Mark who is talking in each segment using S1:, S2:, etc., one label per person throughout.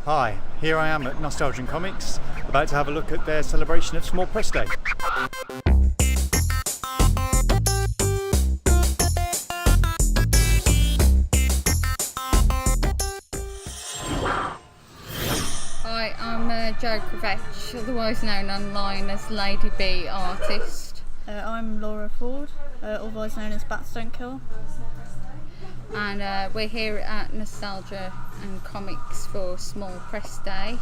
S1: Hi, here I am at Nostalgia Comics, about to have a look at their celebration of Small Press Day.
S2: Hi, I'm Joe Krawec, otherwise known online as Lady B Artist.
S3: I'm Laura Ford, otherwise known as Bats Don't Kill.
S2: And we're here at Nostalgia and Comics for Small Press Day,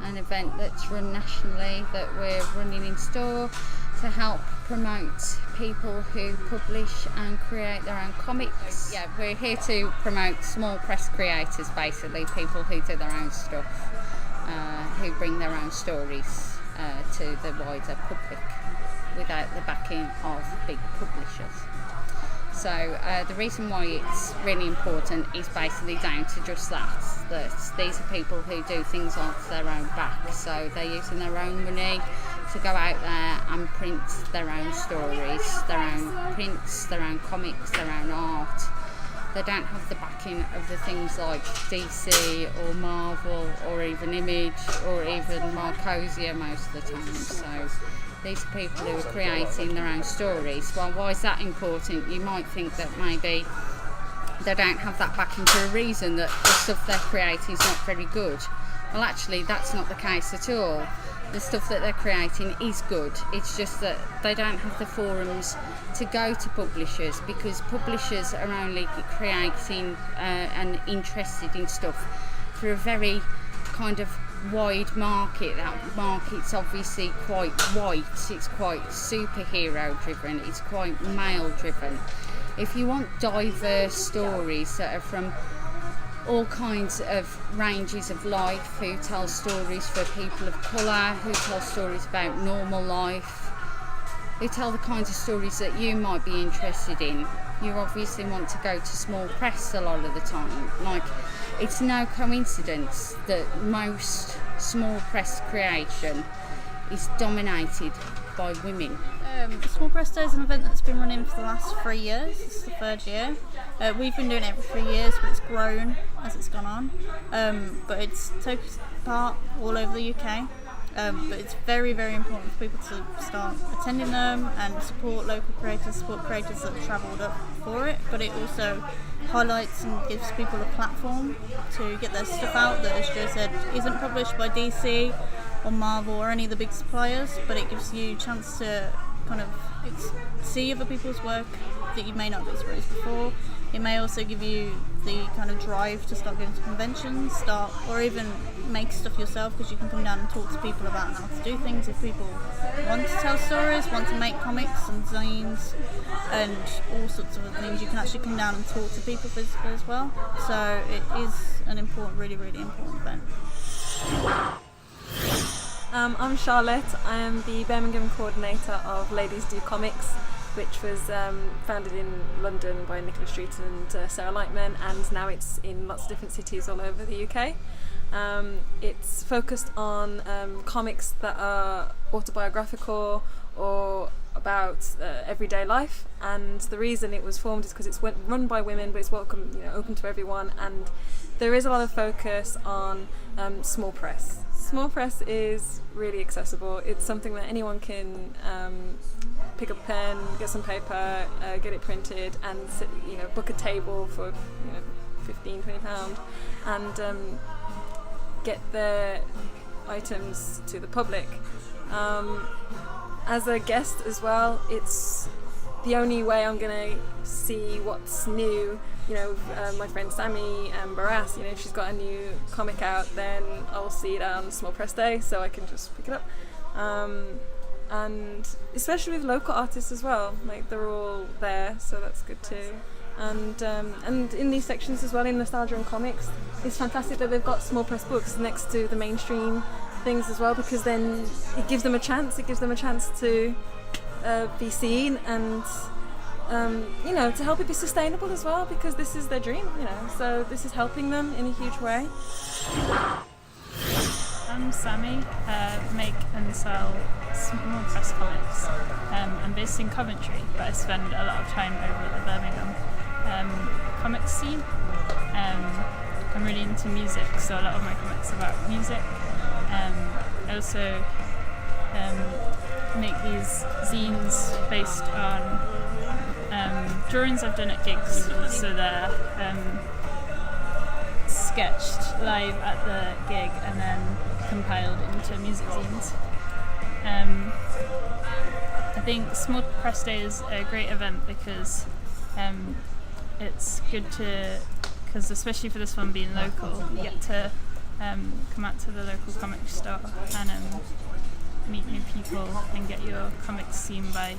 S2: an event that's run nationally that we're running in store to help promote people who publish and create their own comics. Yeah, we're here to promote small press creators, basically people who do their own stuff, who bring their own stories to the wider public without the backing of big publishers. So the reason why it's really important is basically down to just that these are people who do things off their own back, so they're using their own money to go out there and print their own stories, their own prints, their own comics, their own art. They don't have the backing of the things like DC or Marvel or even Image or even Marcosia most of the time. So these are people who are creating their own stories. Well, why is that important? You might think that maybe they don't have that backing for a reason, that the stuff they're creating is not very good. Well, actually, that's not the case at all. The stuff that they're creating is good. It's just that they don't have the forums to go to publishers, because publishers are only creating and interested in stuff for a very kind of wide market. That market's obviously quite white, it's quite superhero driven, it's quite male driven. If you want diverse stories that are from all kinds of ranges of life, who tell stories for people of colour, who tell stories about normal life, who tell the kinds of stories that you might be interested in, you obviously want to go to small press a lot of the time. Like, it's no coincidence that most small press creation is dominated by women.
S3: Small Press Day is an event that's been running for the last 3 years. This is the third year. We've been doing it every 3 years, but it's grown as it's gone on. But it's taken part all over the UK. But it's very, very important for people to start attending them and support local creators, support creators that have travelled up for it. But it also highlights and gives people a platform to get their stuff out that, as Joe said, isn't published by DC or Marvel or any of the big suppliers, but it gives you a chance to kind of see other people's work that you may not have experienced before. It may also give you the kind of drive to start going to conventions, or even make stuff yourself, because you can come down and talk to people about how to do things. If people want to tell stories, want to make comics and zines and all sorts of other things, you can actually come down and talk to people physically as well. So it is an important, really, really important event.
S4: I'm Charlotte. I am the Birmingham coordinator of Ladies Do Comics, which was founded in London by Nicola Streeton and Sarah Lightman, and now it's in lots of different cities all over the UK. It's focused on comics that are autobiographical or about everyday life, and the reason it was formed is because it's run by women, but it's welcome, open to everyone, and there is a lot of focus on small press. Small press is really accessible. It's something that anyone can pick up a pen, get some paper, get it printed, and book a table for £15-20 and get their items to the public. As a guest as well, it's the only way I'm going to see what's new. My friend Sammy Barras, if she's got a new comic out, then I'll see it on Small Press Day, so I can just pick it up. And especially with local artists as well, they're all there, so that's good too. And in these sections as well, in Nostalgia and Comics, it's fantastic that they've got small press books next to the mainstream things as well, because then it gives them a chance. It gives them a chance to be seen and to help it be sustainable as well, because this is their dream, so this is helping them in a huge way.
S5: I'm Sammy, make and sell small press comics. I'm based in Coventry, but I spend a lot of time over at the Birmingham comics scene. I'm really into music, so a lot of my comics are about music. I also make these zines based on drawings I've done at gigs, so they're sketched live at the gig and then compiled into music zines. I think Small Press Day is a great event because it's good because especially for this one being local, you get to come out to the local comic store and meet new people and get your comics seen by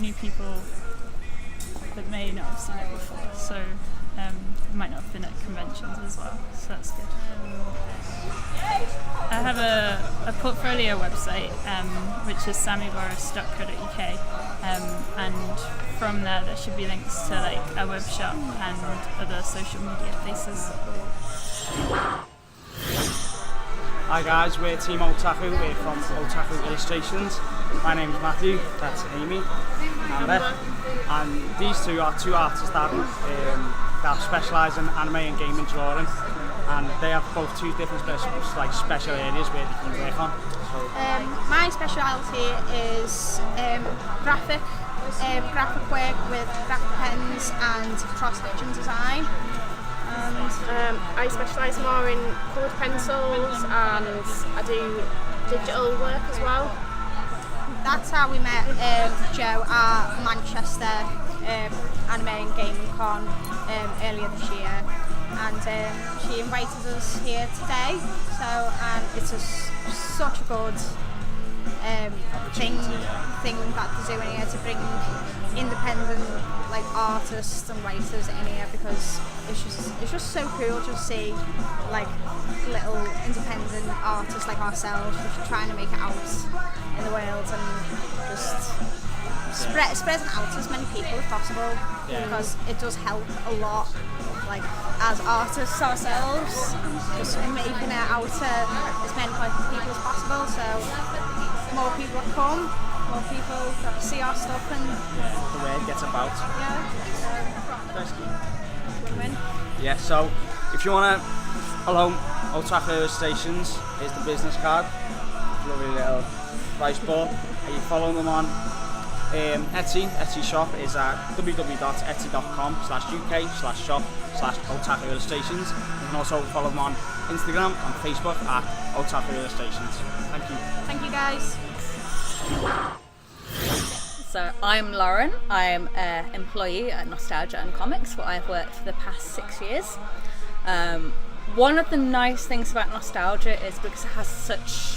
S5: new people that may not have seen it before. So might not have been at conventions as well, so that's good. I have a portfolio website which is sammyboris.co.uk, and from there should be links to like a web shop and other social media places.
S6: Hi guys, we're Team Otaku, we're from Otaku Illustrations. My name's Matthew, that's Amy, and Beth. And these two are two artists that specialise in anime and gaming drawing, and they have both two different special areas where they can work on. So,
S3: my speciality is graphic work with graphic pens and cross-section design.
S7: And I specialise more in coloured pencils, and I do digital work as well.
S3: That's how we met Joe at Manchester Anime and Gaming Con earlier this year, and she invited us here today. So it's such a good thing that they're doing here to bring independent like artists and writers in here, because it's just so cool to see like little independent artists like ourselves just trying to make it out in the world and just spread it out to as many people as possible, because it does help a lot, like as artists ourselves, just making it out to as many people as possible. So more people come, more people see our stuff, and
S6: the word gets about.
S3: Win-win.
S6: Yeah, so if you want to follow Otaku Illustrations, here's the business card. Lovely little price board. And you follow them on Etsy. Etsy shop is at www.etsy.com/uk/shop/Otaku Illustrations. You can also follow them on Instagram and Facebook at Otaku Illustrations. Thank you.
S3: Thank you guys.
S8: So I'm Lauren. I'm an employee at Nostalgia and Comics, where I've worked for the past 6 years. One of the nice things about Nostalgia is because it has such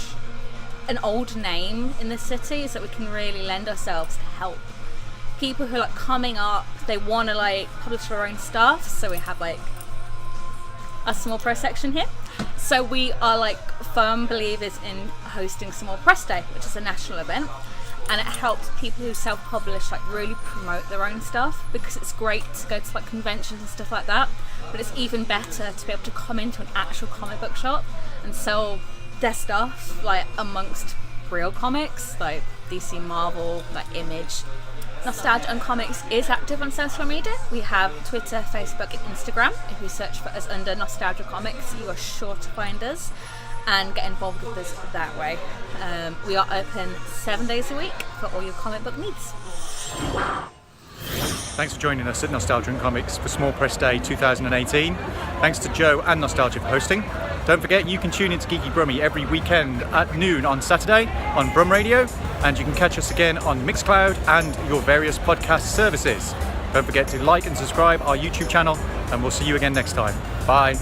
S8: an old name in the city, is that we can really lend ourselves to help people who are like coming up. They want to like publish their own stuff, so we have like a small press section here. So we are like firm believers in hosting Small Press Day, which is a national event, and it helps people who self-publish like really promote their own stuff, because it's great to go to like conventions and stuff like that, but it's even better to be able to come into an actual comic book shop and sell their stuff like amongst real comics like DC, Marvel, like Image. Nostalgia and Comics is active on social media. We have Twitter, Facebook and Instagram. If you search for us under Nostalgia Comics, you are sure to find us and get involved with us that way. We are open 7 days a week for all your comic book needs.
S1: Thanks for joining us at Nostalgia and Comics for Small Press Day 2018. Thanks to Joe and Nostalgia for hosting. Don't forget, you can tune into Geeky Brummie every weekend at noon on Saturday on Brum Radio, and you can catch us again on Mixcloud and your various podcast services. Don't forget to like and subscribe our YouTube channel, and we'll see you again next time. Bye.